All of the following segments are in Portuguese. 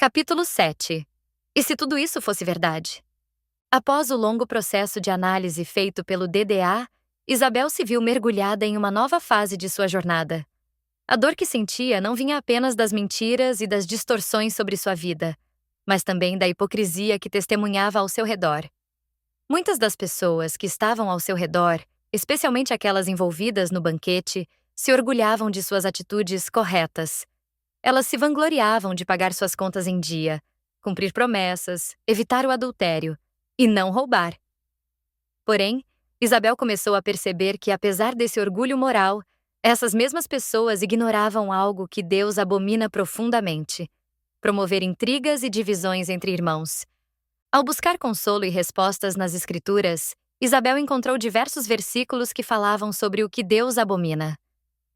Capítulo 7. E se tudo isso fosse verdade? Após o longo processo de análise feito pelo DDA, Isabel se viu mergulhada em uma nova fase de sua jornada. A dor que sentia não vinha apenas das mentiras e das distorções sobre sua vida, mas também da hipocrisia que testemunhava ao seu redor. Muitas das pessoas que estavam ao seu redor, especialmente aquelas envolvidas no banquete, se orgulhavam de suas atitudes corretas. Elas se vangloriavam de pagar suas contas em dia, cumprir promessas, evitar o adultério e não roubar. Porém, Isabel começou a perceber que, apesar desse orgulho moral, essas mesmas pessoas ignoravam algo que Deus abomina profundamente: promover intrigas e divisões entre irmãos. Ao buscar consolo e respostas nas Escrituras, Isabel encontrou diversos versículos que falavam sobre o que Deus abomina.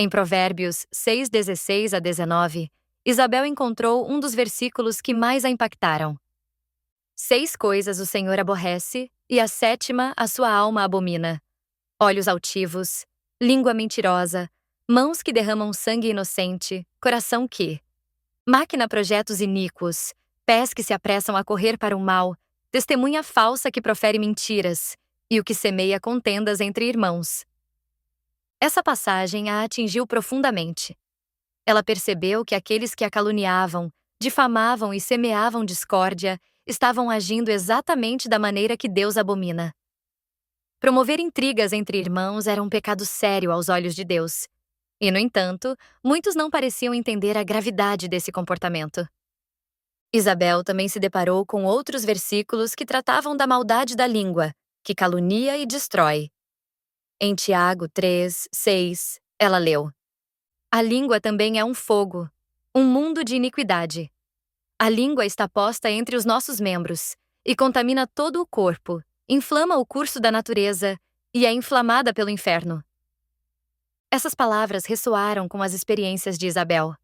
Em Provérbios 6:16-19, Isabel encontrou um dos versículos que mais a impactaram. 6 coisas o Senhor aborrece, e a 7ª a sua alma abomina: olhos altivos, língua mentirosa, mãos que derramam sangue inocente, coração que máquina projetos iníquos, pés que se apressam a correr para o mal, testemunha falsa que profere mentiras, e o que semeia contendas entre irmãos. Essa passagem a atingiu profundamente. Ela percebeu que aqueles que a caluniavam, difamavam e semeavam discórdia estavam agindo exatamente da maneira que Deus abomina. Promover intrigas entre irmãos era um pecado sério aos olhos de Deus. E, no entanto, muitos não pareciam entender a gravidade desse comportamento. Isabel também se deparou com outros versículos que tratavam da maldade da língua, que calunia e destrói. Em Tiago 3:6, ela leu: a língua também é um fogo, um mundo de iniquidade. A língua está posta entre os nossos membros e contamina todo o corpo, inflama o curso da natureza e é inflamada pelo inferno. Essas palavras ressoaram com as experiências de Isabel.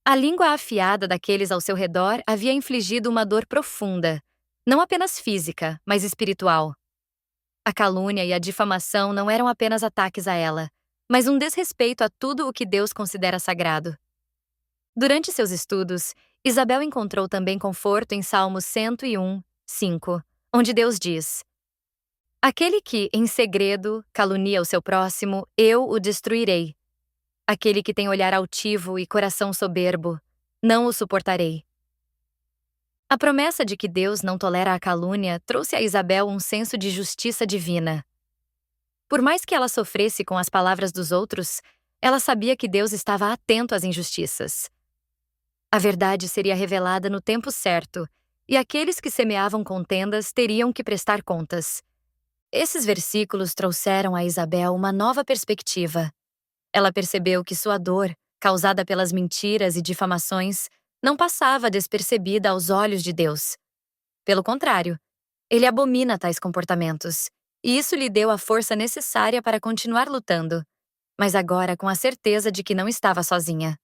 A língua afiada daqueles ao seu redor havia infligido uma dor profunda, não apenas física, mas espiritual. A calúnia e a difamação não eram apenas ataques a ela, mas um desrespeito a tudo o que Deus considera sagrado. Durante seus estudos, Isabel encontrou também conforto em Salmos 101:5, onde Deus diz: aquele que, em segredo, calunia o seu próximo, eu o destruirei. Aquele que tem olhar altivo e coração soberbo, não o suportarei. A promessa de que Deus não tolera a calúnia trouxe a Isabel um senso de justiça divina. Por mais que ela sofresse com as palavras dos outros, ela sabia que Deus estava atento às injustiças. A verdade seria revelada no tempo certo, e aqueles que semeavam contendas teriam que prestar contas. Esses versículos trouxeram a Isabel uma nova perspectiva. Ela percebeu que sua dor, causada pelas mentiras e difamações, não passava despercebida aos olhos de Deus. Pelo contrário, ele abomina tais comportamentos, e isso lhe deu a força necessária para continuar lutando, mas agora com a certeza de que não estava sozinha.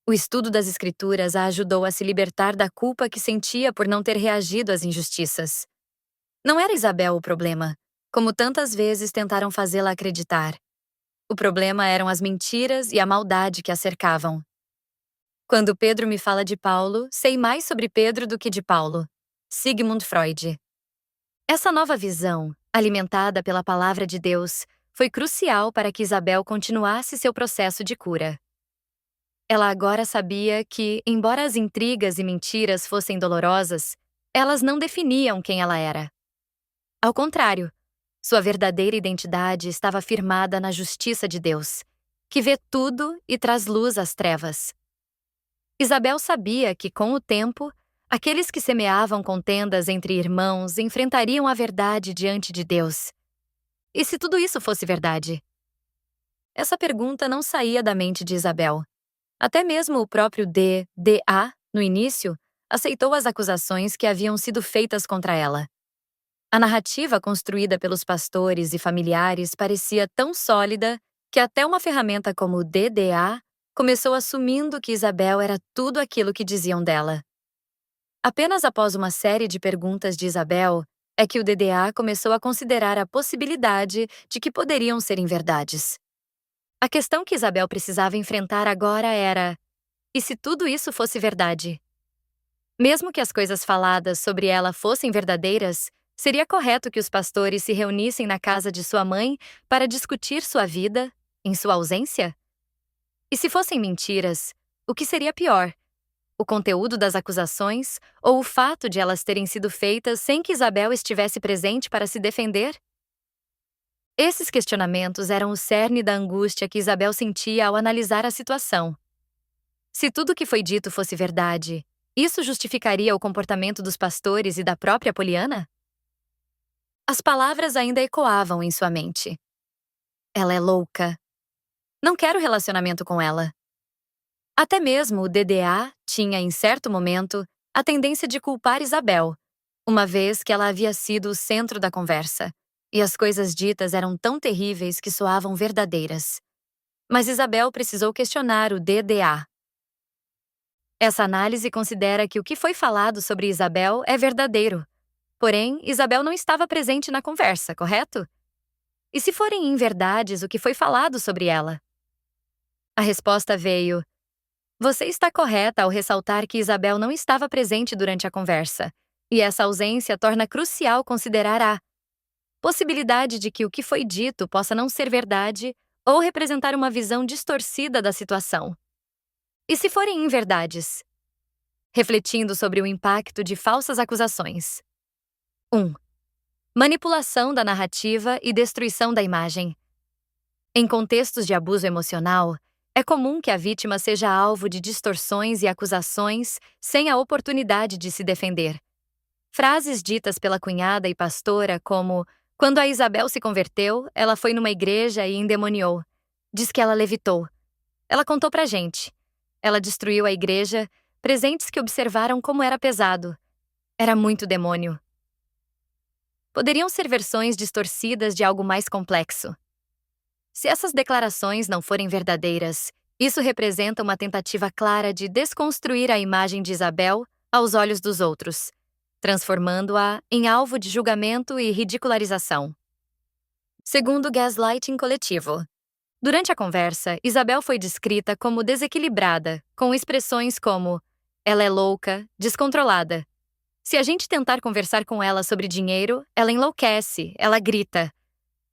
O estudo das Escrituras a ajudou a se libertar da culpa que sentia por não ter reagido às injustiças. Não era Isabel o problema, como tantas vezes tentaram fazê-la acreditar. O problema eram as mentiras e a maldade que a cercavam. Quando Pedro me fala de Paulo, sei mais sobre Pedro do que de Paulo. Sigmund Freud. Essa nova visão, alimentada pela palavra de Deus, foi crucial para que Isabel continuasse seu processo de cura. Ela agora sabia que, embora as intrigas e mentiras fossem dolorosas, elas não definiam quem ela era. Ao contrário, sua verdadeira identidade estava firmada na justiça de Deus, que vê tudo e traz luz às trevas. Isabel sabia que, com o tempo, aqueles que semeavam contendas entre irmãos enfrentariam a verdade diante de Deus. E se tudo isso fosse verdade? Essa pergunta não saía da mente de Isabel. Até mesmo o próprio DDA, no início, aceitou as acusações que haviam sido feitas contra ela. A narrativa construída pelos pastores e familiares parecia tão sólida que até uma ferramenta como o DDA começou assumindo que Isabel era tudo aquilo que diziam dela. Apenas após uma série de perguntas de Isabel é que o DDA começou a considerar a possibilidade de que poderiam ser inverdades. A questão que Isabel precisava enfrentar agora era: e se tudo isso fosse verdade? Mesmo que as coisas faladas sobre ela fossem verdadeiras, seria correto que os pastores se reunissem na casa de sua mãe para discutir sua vida, em sua ausência? E se fossem mentiras, o que seria pior? O conteúdo das acusações ou o fato de elas terem sido feitas sem que Isabel estivesse presente para se defender? Esses questionamentos eram o cerne da angústia que Isabel sentia ao analisar a situação. Se tudo o que foi dito fosse verdade, isso justificaria o comportamento dos pastores e da própria Poliana? As palavras ainda ecoavam em sua mente. Ela é louca. Não quero relacionamento com ela. Até mesmo o DDA tinha, em certo momento, a tendência de culpar Isabel, uma vez que ela havia sido o centro da conversa, e as coisas ditas eram tão terríveis que soavam verdadeiras. Mas Isabel precisou questionar o DDA. Essa análise considera que o que foi falado sobre Isabel é verdadeiro. Porém, Isabel não estava presente na conversa, correto? E se forem inverdades o que foi falado sobre ela? A resposta veio: você está correta ao ressaltar que Isabel não estava presente durante a conversa, e essa ausência torna crucial considerar a possibilidade de que o que foi dito possa não ser verdade ou representar uma visão distorcida da situação. E se forem inverdades? Refletindo sobre o impacto de falsas acusações. 1. Manipulação da narrativa e destruição da imagem. Em contextos de abuso emocional, é comum que a vítima seja alvo de distorções e acusações sem a oportunidade de se defender. Frases ditas pela cunhada e pastora como: quando a Isabel se converteu, ela foi numa igreja e endemoniou. Diz que ela levitou. Ela contou pra gente. Ela destruiu a igreja, presentes que observaram como era pesado. Era muito demônio. Poderiam ser versões distorcidas de algo mais complexo. Se essas declarações não forem verdadeiras, isso representa uma tentativa clara de desconstruir a imagem de Isabel aos olhos dos outros, transformando-a em alvo de julgamento e ridicularização. Segundo gaslighting coletivo. Durante a conversa, Isabel foi descrita como desequilibrada, com expressões como: ela é louca, descontrolada. Se a gente tentar conversar com ela sobre dinheiro, ela enlouquece, ela grita,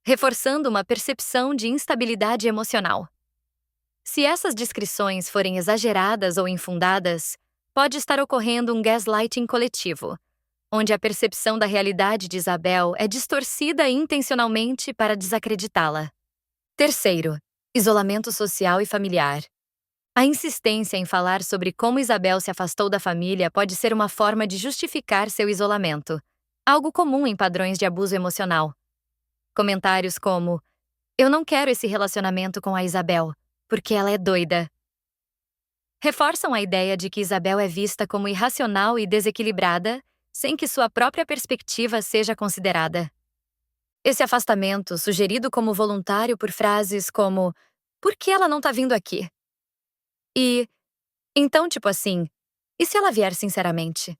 reforçando uma percepção de instabilidade emocional. Se essas descrições forem exageradas ou infundadas, pode estar ocorrendo um gaslighting coletivo, onde a percepção da realidade de Isabel é distorcida intencionalmente para desacreditá-la. Terceiro, isolamento social e familiar. A insistência em falar sobre como Isabel se afastou da família pode ser uma forma de justificar seu isolamento, algo comum em padrões de abuso emocional. Comentários como: eu não quero esse relacionamento com a Isabel, porque ela é doida, reforçam a ideia de que Isabel é vista como irracional e desequilibrada, sem que sua própria perspectiva seja considerada. Esse afastamento, sugerido como voluntário por frases como: por que ela não tá vindo aqui? E, então, tipo assim, e se ela vier sinceramente?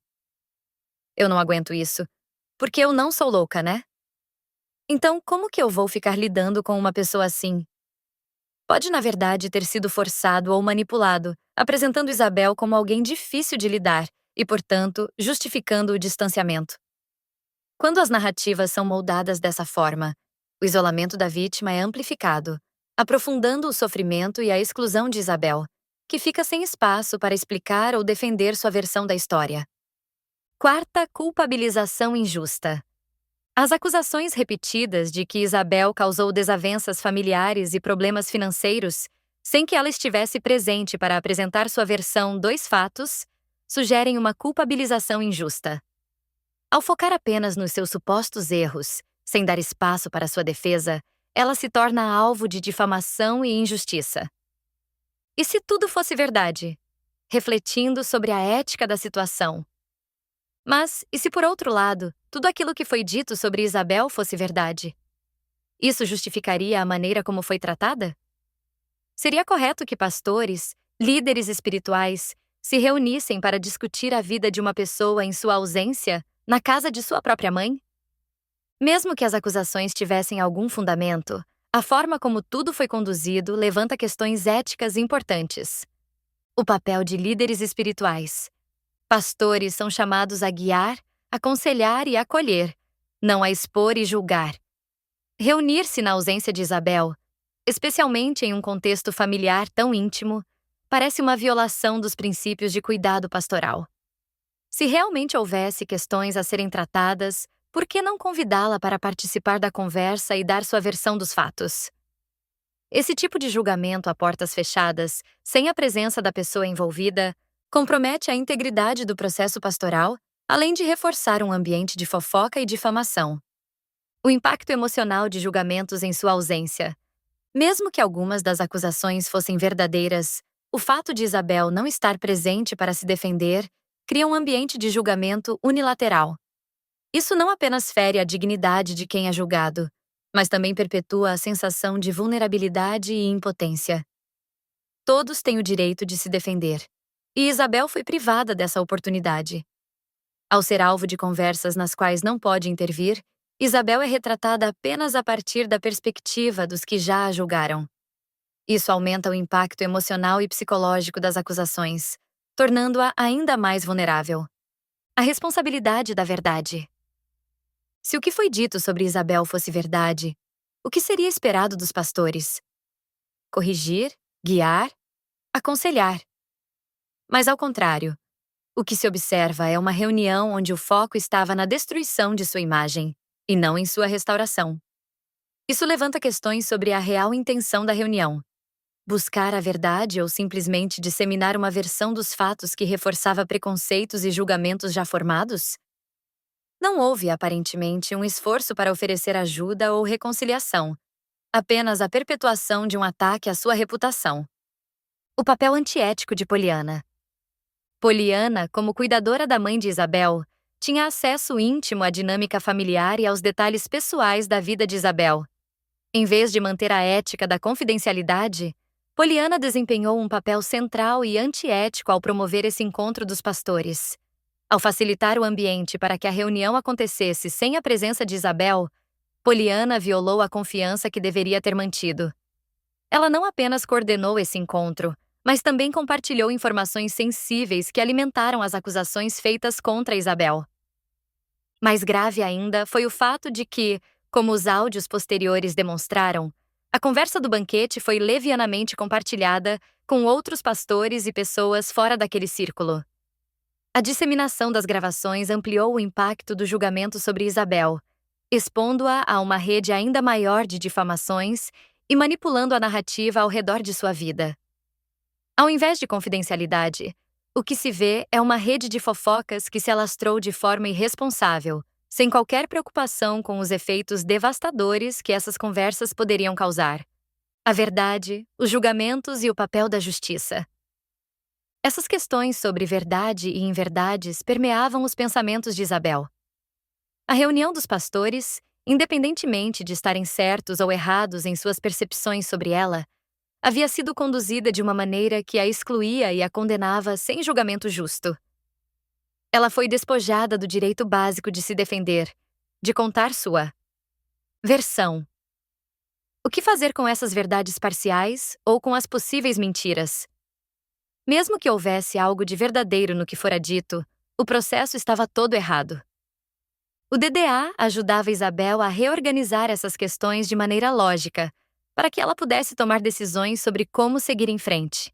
Eu não aguento isso, porque eu não sou louca, né? Então, como que eu vou ficar lidando com uma pessoa assim? Pode, na verdade, ter sido forçado ou manipulado, apresentando Isabel como alguém difícil de lidar e, portanto, justificando o distanciamento. Quando as narrativas são moldadas dessa forma, o isolamento da vítima é amplificado, aprofundando o sofrimento e a exclusão de Isabel, que fica sem espaço para explicar ou defender sua versão da história. Quarta, culpabilização injusta. As acusações repetidas de que Isabel causou desavenças familiares e problemas financeiros, sem que ela estivesse presente para apresentar sua versão dos fatos, sugerem uma culpabilização injusta. Ao focar apenas nos seus supostos erros, sem dar espaço para sua defesa, ela se torna alvo de difamação e injustiça. E se tudo fosse verdade? Refletindo sobre a ética da situação. Mas, e se por outro lado, tudo aquilo que foi dito sobre Isabel fosse verdade? Isso justificaria a maneira como foi tratada? Seria correto que pastores, líderes espirituais, se reunissem para discutir a vida de uma pessoa em sua ausência, na casa de sua própria mãe? Mesmo que as acusações tivessem algum fundamento, a forma como tudo foi conduzido levanta questões éticas importantes. O papel de líderes espirituais. Pastores são chamados a guiar, aconselhar e acolher, não a expor e julgar. Reunir-se na ausência de Isabel, especialmente em um contexto familiar tão íntimo, parece uma violação dos princípios de cuidado pastoral. Se realmente houvesse questões a serem tratadas, por que não convidá-la para participar da conversa e dar sua versão dos fatos? Esse tipo de julgamento a portas fechadas, sem a presença da pessoa envolvida, compromete a integridade do processo pastoral, além de reforçar um ambiente de fofoca e difamação. O impacto emocional de julgamentos em sua ausência. Mesmo que algumas das acusações fossem verdadeiras, o fato de Isabel não estar presente para se defender cria um ambiente de julgamento unilateral. Isso não apenas fere a dignidade de quem é julgado, mas também perpetua a sensação de vulnerabilidade e impotência. Todos têm o direito de se defender, e Isabel foi privada dessa oportunidade. Ao ser alvo de conversas nas quais não pode intervir, Isabel é retratada apenas a partir da perspectiva dos que já a julgaram. Isso aumenta o impacto emocional e psicológico das acusações, tornando-a ainda mais vulnerável. A responsabilidade da verdade. Se o que foi dito sobre Isabel fosse verdade, o que seria esperado dos pastores? Corrigir, guiar, aconselhar. Mas ao contrário, o que se observa é uma reunião onde o foco estava na destruição de sua imagem, e não em sua restauração. Isso levanta questões sobre a real intenção da reunião. Buscar a verdade ou simplesmente disseminar uma versão dos fatos que reforçava preconceitos e julgamentos já formados? Não houve, aparentemente, um esforço para oferecer ajuda ou reconciliação, apenas a perpetuação de um ataque à sua reputação. O papel antiético de Poliana. Poliana, como cuidadora da mãe de Isabel, tinha acesso íntimo à dinâmica familiar e aos detalhes pessoais da vida de Isabel. Em vez de manter a ética da confidencialidade, Poliana desempenhou um papel central e antiético ao promover esse encontro dos pastores. Ao facilitar o ambiente para que a reunião acontecesse sem a presença de Isabel, Poliana violou a confiança que deveria ter mantido. Ela não apenas coordenou esse encontro, mas também compartilhou informações sensíveis que alimentaram as acusações feitas contra Isabel. Mais grave ainda foi o fato de que, como os áudios posteriores demonstraram, a conversa do banquete foi levianamente compartilhada com outros pastores e pessoas fora daquele círculo. A disseminação das gravações ampliou o impacto do julgamento sobre Isabel, expondo-a a uma rede ainda maior de difamações e manipulando a narrativa ao redor de sua vida. Ao invés de confidencialidade, o que se vê é uma rede de fofocas que se alastrou de forma irresponsável, sem qualquer preocupação com os efeitos devastadores que essas conversas poderiam causar. A verdade, os julgamentos e o papel da justiça. Essas questões sobre verdade e inverdades permeavam os pensamentos de Isabel. A reunião dos pastores, independentemente de estarem certos ou errados em suas percepções sobre ela, havia sido conduzida de uma maneira que a excluía e a condenava sem julgamento justo. Ela foi despojada do direito básico de se defender, de contar sua versão. O que fazer com essas verdades parciais ou com as possíveis mentiras? Mesmo que houvesse algo de verdadeiro no que fora dito, o processo estava todo errado. O DDA ajudava Isabel a reorganizar essas questões de maneira lógica, para que ela pudesse tomar decisões sobre como seguir em frente.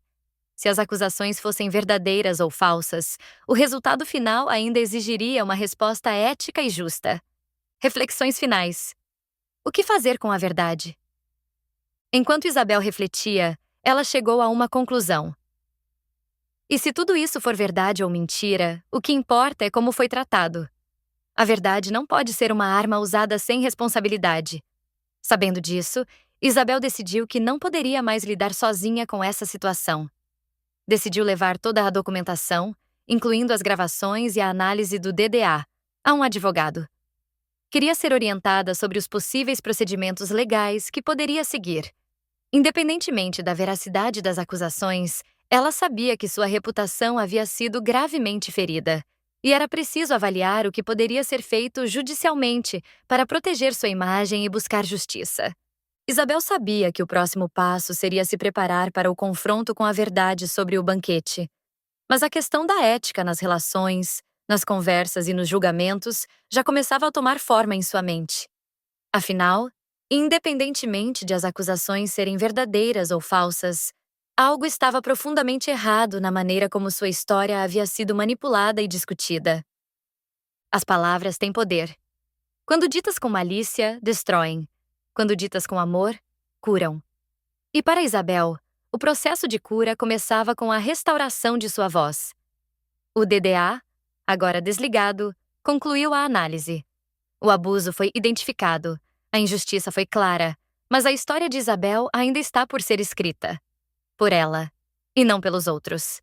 Se as acusações fossem verdadeiras ou falsas, o resultado final ainda exigiria uma resposta ética e justa. Reflexões finais. O que fazer com a verdade? Enquanto Isabel refletia, ela chegou a uma conclusão. E se tudo isso for verdade ou mentira, o que importa é como foi tratado. A verdade não pode ser uma arma usada sem responsabilidade. Sabendo disso, Isabel decidiu que não poderia mais lidar sozinha com essa situação. Decidiu levar toda a documentação, incluindo as gravações e a análise do DDA, a um advogado. Queria ser orientada sobre os possíveis procedimentos legais que poderia seguir. Independentemente da veracidade das acusações, ela sabia que sua reputação havia sido gravemente ferida, e era preciso avaliar o que poderia ser feito judicialmente para proteger sua imagem e buscar justiça. Isabel sabia que o próximo passo seria se preparar para o confronto com a verdade sobre o banquete. Mas a questão da ética nas relações, nas conversas e nos julgamentos já começava a tomar forma em sua mente. Afinal, independentemente de as acusações serem verdadeiras ou falsas, algo estava profundamente errado na maneira como sua história havia sido manipulada e discutida. As palavras têm poder. Quando ditas com malícia, destroem. Quando ditas com amor, curam. E para Isabel, o processo de cura começava com a restauração de sua voz. O DDA, agora desligado, concluiu a análise. O abuso foi identificado, a injustiça foi clara, mas a história de Isabel ainda está por ser escrita. Por ela, e não pelos outros.